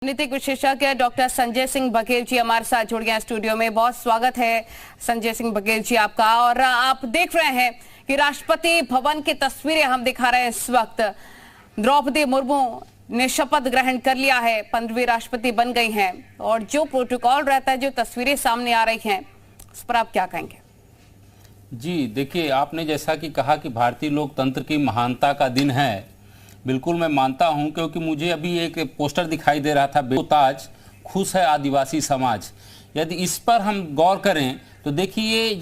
नीतिक विशेषज्ञ डॉक्टर संजय सिंह बघेल जी हमारे साथ जुड़ गए हैं स्टूडियो में। बहुत स्वागत है संजय सिंह बघेल जी आपका। और आप देख रहे हैं कि राष्ट्रपति भवन की तस्वीरें हम दिखा रहे हैं इस वक्त। द्रौपदी मुर्मू ने शपथ ग्रहण कर लिया है, 15वीं राष्ट्रपति बन गई हैं और जो प्रोटोकॉल रहता है, जो तस्वीरें सामने आ रही हैं, उस पर आप क्या कहेंगे? जी देखिए, आपने जैसा कि कहा कि भारतीय लोकतंत्र की महानता का दिन है, बिल्कुल मैं मानता हूं, क्योंकि मुझे अभी एक पोस्टर दिखाई दे रहा था, बेताज खुश है आदिवासी समाज। यदि इस पर हम गौर करें तो देखिए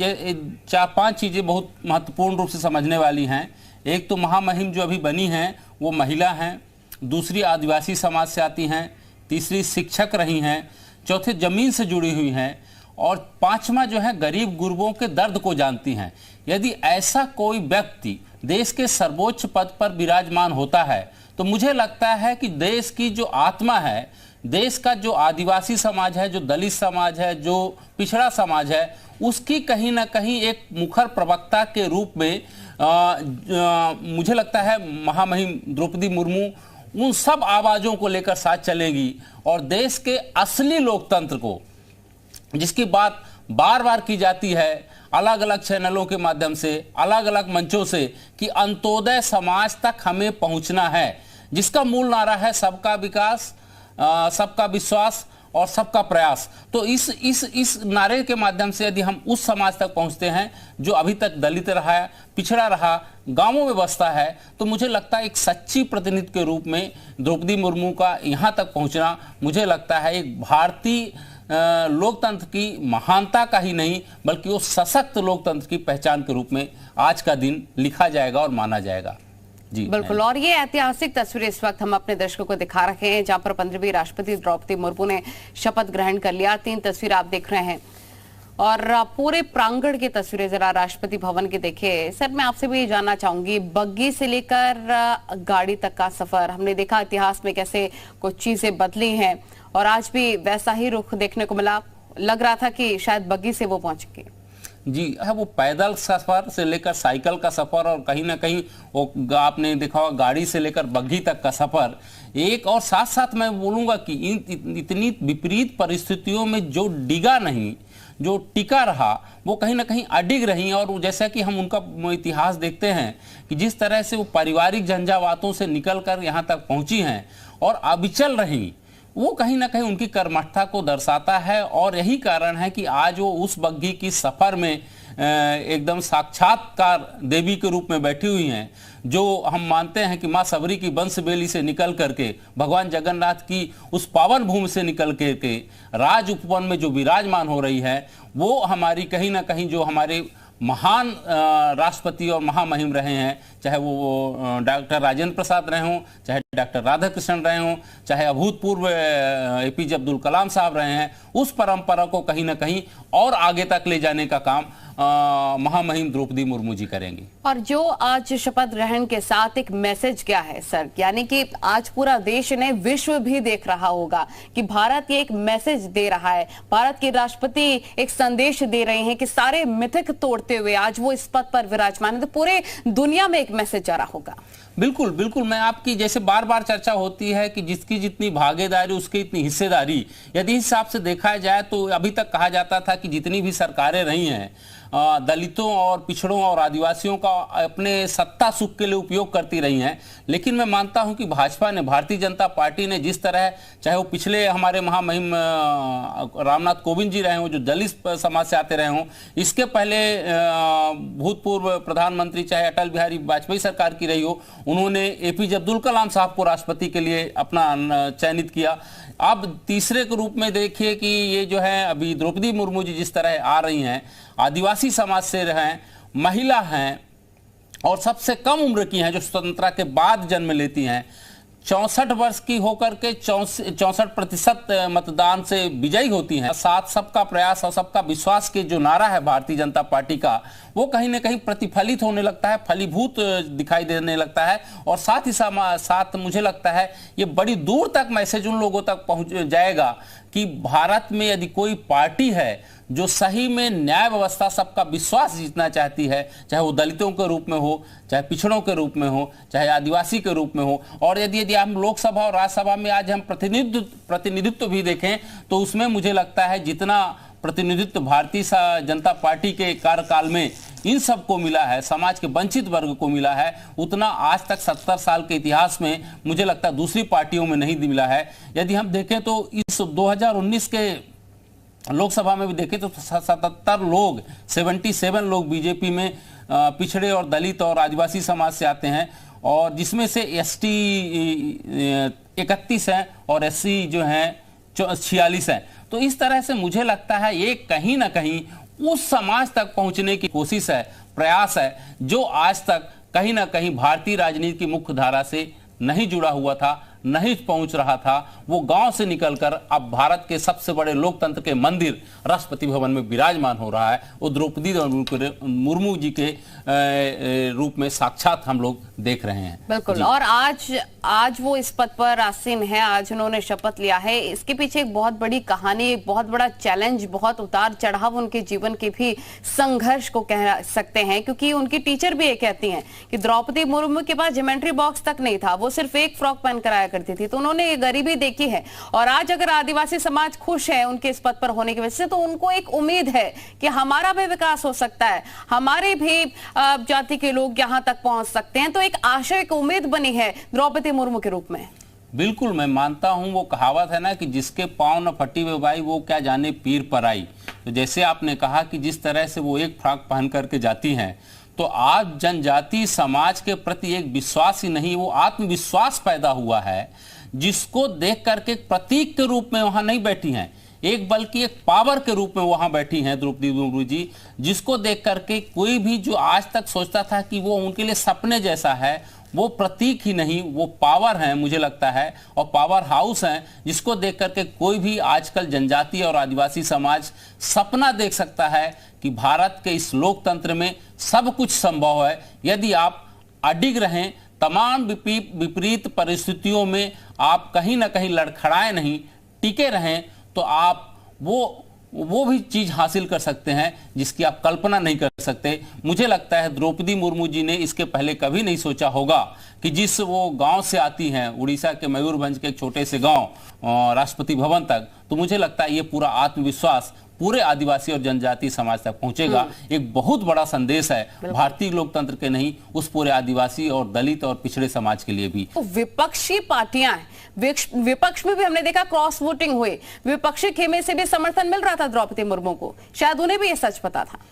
4-5 चीज़ें बहुत महत्वपूर्ण रूप से समझने वाली हैं। एक तो महामहिम जो अभी बनी हैं वो महिला हैं, दूसरी आदिवासी समाज से आती हैं, तीसरी शिक्षक रही हैं, चौथे जमीन से जुड़ी हुई हैं और पांचवा जो है गरीब गुरबों के दर्द को जानती हैं। यदि ऐसा कोई व्यक्ति देश के सर्वोच्च पद पर विराजमान होता है तो मुझे लगता है कि देश की जो आत्मा है, देश का जो आदिवासी समाज है, जो दलित समाज है, जो पिछड़ा समाज है, उसकी कहीं ना कहीं एक मुखर प्रवक्ता के रूप में मुझे लगता है महामहिम द्रौपदी मुर्मू उन सब आवाज़ों को लेकर साथ चलेंगी और देश के असली लोकतंत्र को, जिसकी बात बार बार की जाती है अलग अलग चैनलों के माध्यम से, अलग अलग मंचों से, कि अंत्योदय समाज तक हमें पहुंचना है, जिसका मूल नारा है सबका विकास, सबका विश्वास और सबका प्रयास। तो इस नारे के माध्यम से यदि हम उस समाज तक पहुंचते हैं जो अभी तक दलित रहा है, पिछड़ा रहा, गांवों में बसता है, तो मुझे लगता है एक सच्ची प्रतिनिधि के रूप में द्रौपदी मुर्मू का यहां तक पहुंचना, मुझे लगता है एक भारतीय लोकतंत्र की महानता का ही नहीं बल्कि वो सशक्त लोकतंत्र की पहचान के रूप में आज का दिन लिखा जाएगा और माना जाएगा। जी बिल्कुल। और ये ऐतिहासिक तस्वीर इस वक्त हम अपने दर्शकों को दिखा रहे हैं, जहां पर 15वीं राष्ट्रपति द्रौपदी मुर्मू ने शपथ ग्रहण कर लिया। 3 तस्वीर आप देख रहे हैं और पूरे प्रांगण की तस्वीरें जरा राष्ट्रपति भवन की देखिए। सर, मैं आपसे भी जानना चाहूंगी, बग्गी से लेकर गाड़ी तक का सफर, हमने देखा इतिहास में कैसे कुछ चीजें बदली हैं और आज भी वैसा ही रुख देखने को मिला। लग रहा था कि शायद बग्गी से वो पहुंचेंगे। जी है, वो पैदल सफर से लेकर साइकिल का सफर और कहीं ना कहीं वो आपने देखा होगा गाड़ी से लेकर बग्घी तक का सफर। एक और साथ साथ मैं बोलूंगा कि इतनी विपरीत परिस्थितियों में जो डिगा नहीं, जो टिका रहा, वो कहीं ना कहीं अडिग रही। और जैसा कि हम उनका इतिहास देखते हैं कि जिस तरह से वो पारिवारिक झंझावातों से निकल कर यहाँ तक पहुंची हैं और अविचल रही, वो कहीं ना कहीं उनकी कर्मठता को दर्शाता है। और यही कारण है कि आज वो उस बग्घी की सफर में एकदम साक्षात्कार देवी के रूप में बैठी हुई हैं, जो हम मानते हैं कि माँ सबरी की बंसबेली से निकल करके, भगवान जगन्नाथ की उस पावन भूमि से निकल के राज उपवन में जो विराजमान हो रही है, वो हमारी कहीं ना कहीं जो हमारे महान राष्ट्रपति और महामहिम रहे हैं, चाहे वो डॉक्टर राजेंद्र प्रसाद रहे हों, चाहे डॉक्टर राधाकृष्णन रहे हों, चाहे अभूतपूर्व एपीजे अब्दुल कलाम साहब रहे हैं, उस परंपरा को कहीं ना कहीं और आगे तक ले जाने का काम महामहिम द्रौपदी मुर्मू जी करेंगी। और जो आज शपथ ग्रहण के साथ एक मैसेज क्या है सर, यानी कि आज पूरा देश ने, विश्व भी देख रहा होगा कि भारत ये एक मैसेज दे रहा है, भारत के राष्ट्रपति एक संदेश दे रहे हैं कि सारे मिथक तोड़ते हुए आज वो इस पद पर विराजमान है, तो पूरे दुनिया में एक मैसेज जा रहा होगा। बिल्कुल बिल्कुल। मैं आपकी जैसे बार बार चर्चा होती है कि जिसकी जितनी भागीदारी उसकी इतनी हिस्सेदारी, यदि इस हिसाब से देखा जाए तो अभी तक कहा जाता था कि जितनी भी सरकारें रही हैं दलितों और पिछड़ों और आदिवासियों का अपने सत्ता सुख के लिए उपयोग करती रही हैं। लेकिन मैं मानता हूं कि भाजपा ने, भारतीय जनता पार्टी ने जिस तरह, चाहे वो पिछले हमारे महामहिम रामनाथ कोविंद जी रहे हों जो दलित समाज से आते रहे हों, इसके पहले भूतपूर्व प्रधानमंत्री चाहे अटल बिहारी वाजपेयी सरकार की रही हो, उन्होंने एपीजे अब्दुल कलाम साहब को राष्ट्रपति के लिए अपना चयनित किया। अब तीसरे के रूप में देखिए कि ये जो है अभी द्रौपदी मुर्मू जी जिस तरह आ रही हैं, आदिवासी समाज से हैं, महिला हैं और सबसे कम उम्र की हैं, जो स्वतंत्रता के बाद जन्म लेती हैं, 64 वर्ष की होकर के 64% मतदान से विजयी होती हैं। साथ सबका प्रयास और सबका विश्वास के जो नारा है भारतीय जनता पार्टी का, वो कहीं ना कहीं प्रतिफलित होने लगता है, फलीभूत दिखाई देने लगता है। और साथ ही साथ मुझे लगता है ये बड़ी दूर तक मैसेज उन लोगों तक पहुंच जाएगा कि भारत में यदि कोई पार्टी है जो सही में न्याय व्यवस्था सबका विश्वास जीतना चाहती है, चाहे वो दलितों के रूप में हो, चाहे पिछड़ों के रूप में हो, चाहे आदिवासी के रूप में हो। और यदि हम लोकसभा और राज्यसभा में आज हम प्रतिनिधित्व भी देखें तो उसमें मुझे लगता है जितना प्रतिनिधित्व भारतीय जनता पार्टी के कार्यकाल में इन सबको मिला है, समाज के वंचित वर्ग को मिला है, उतना आज तक 70 साल के इतिहास में मुझे लगता है दूसरी पार्टियों में नहीं मिला है। यदि हम देखें तो इस 2019 के लोकसभा में भी देखें तो 77 लोग बीजेपी में पिछड़े और दलित और आदिवासी समाज से आते हैं, और जिसमें से एसटी 31 हैं और एससी जो हैं 46 हैं। तो इस तरह से मुझे लगता है ये कहीं ना कहीं उस समाज तक पहुंचने की कोशिश है, प्रयास है, जो आज तक कहीं ना कहीं भारतीय राजनीति की मुख्य धारा से नहीं जुड़ा हुआ था, नहीं पहुंच रहा था। वो गांव से निकलकर अब भारत के सबसे बड़े लोकतंत्र के मंदिर राष्ट्रपति भवन में विराजमान हो रहा है। वो द्रौपदी मुर्मू जी के रूप में साक्षात हम लोग देख रहे हैं। बिल्कुल। और आज वो इस पद पर आसीन है, आज उन्होंने शपथ लिया है। इसके पीछे एक बहुत बड़ी कहानी, एक बहुत बड़ा चैलेंज, बहुत उतार चढ़ाव उनके जीवन के भी संघर्ष को कह सकते हैं, क्योंकि उनकी टीचर भी ये कहती हैं कि द्रौपदी मुर्मू के पास ज्योमेट्री बॉक्स तक नहीं था, वो सिर्फ एक फ्रॉक पहन कर आया करती थी। तो उन्होंने ये गरीबी देखी है, और आज अगर आदिवासी समाज खुश है उनके इस पद पर होने की वजह से, तो उनको एक उम्मीद है कि हमारा भी विकास हो सकता है, हमारे भी जाति के लोग यहां तक पहुंच सकते हैं। तो एक आशा, एक उम्मीद बनी है द्रौपदी मुर्मू के रूप में। बिल्कुल, मैं मानता हूं, वो कहावत है ना कि जिसके पांव न फटी वे बाई, वो क्या जाने पीर पर आई। तो जैसे आपने कहा कि जिस तरह से वो एक फ्रॉक पहन करके जाती हैं, तो आज जनजाति समाज के प्रति एक विश्वास ही नहीं, वो आत्मविश्वास पैदा हुआ है, जिसको देख करके प्रतीक के रूप में वहां नहीं बैठी हैं, एक बल्कि एक पावर के रूप में वहां बैठी हैं द्रौपदी मुर्मू जी, जिसको देख करके कोई भी जो आज तक सोचता था कि वो उनके लिए सपने जैसा है, वो प्रतीक ही नहीं, वो पावर है मुझे लगता है, और पावर हाउस है, जिसको देख करके कोई भी आजकल जनजाति और आदिवासी समाज सपना देख सकता है कि भारत के इस लोकतंत्र में सब कुछ संभव है, यदि आप अडिग रहें, तमाम विपरीत परिस्थितियों में आप कहीं ना कहीं लड़खड़ाए नहीं, टिके रहें, तो आप वो भी चीज हासिल कर सकते हैं जिसकी आप कल्पना नहीं कर सकते। मुझे लगता है द्रौपदी मुर्मू जी ने इसके पहले कभी नहीं सोचा होगा कि जिस वो गांव से आती हैं, उड़ीसा के मयूरभंज के एक छोटे से गांव, राष्ट्रपति भवन तक, तो मुझे लगता है ये पूरा आत्मविश्वास पूरे आदिवासी और जनजाति समाज तक पहुंचेगा। एक बहुत बड़ा संदेश है भारतीय लोकतंत्र के नहीं, उस पूरे आदिवासी और दलित और पिछड़े समाज के लिए भी। तो विपक्षी पार्टियां, विपक्ष में भी हमने देखा क्रॉस वोटिंग हुई, विपक्षी खेमे से भी समर्थन मिल रहा था द्रौपदी मुर्मू को, शायद उन्हें भी ये सच पता था।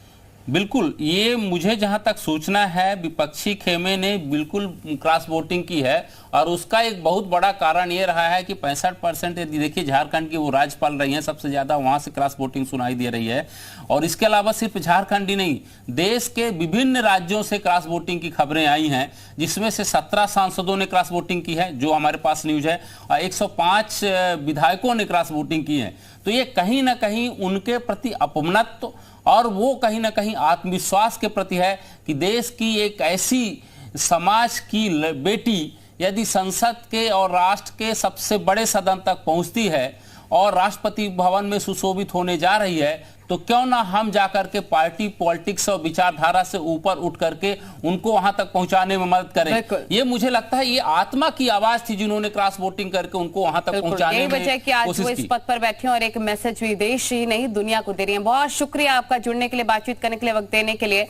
बिल्कुल, ये मुझे जहां तक सूचना है विपक्षी खेमे ने बिल्कुल क्रॉस वोटिंग की है, और उसका एक बहुत बड़ा कारण ये रहा है कि 65% यदि देखिए झारखंड की वो राज्यपाल रही हैं, सबसे ज्यादा वहां से क्रॉस वोटिंग सुनाई दे रही है। और इसके अलावा सिर्फ झारखंड ही नहीं, देश के विभिन्न राज्यों से क्रॉस वोटिंग की खबरें आई हैं, जिसमें से 17 सांसदों ने क्रॉस वोटिंग की है, जो हमारे पास न्यूज है, और 105 विधायकों ने क्रॉस वोटिंग की है। तो ये कहीं ना कहीं उनके प्रति अपमनत्व और वो कहीं ना कहीं आत्मविश्वास के प्रति है कि देश की एक ऐसी समाज की बेटी यदि संसद के और राष्ट्र के सबसे बड़े सदन तक पहुंचती है और राष्ट्रपति भवन में सुशोभित होने जा रही है, तो क्यों ना हम जाकर के पार्टी पॉलिटिक्स और विचारधारा से ऊपर उठ करके उनको वहां तक पहुंचाने में मदद करें। ये मुझे लगता है ये आत्मा की आवाज थी जिन्होंने क्रॉस वोटिंग करके उनको वहां तक पहुंचाने में वजह कि आज वो इस पद पर बैठे और एक मैसेज भी देश ही नहीं दुनिया को दे रही है। बहुत शुक्रिया आपका जुड़ने के लिए, बातचीत करने के लिए, वक्त देने के लिए।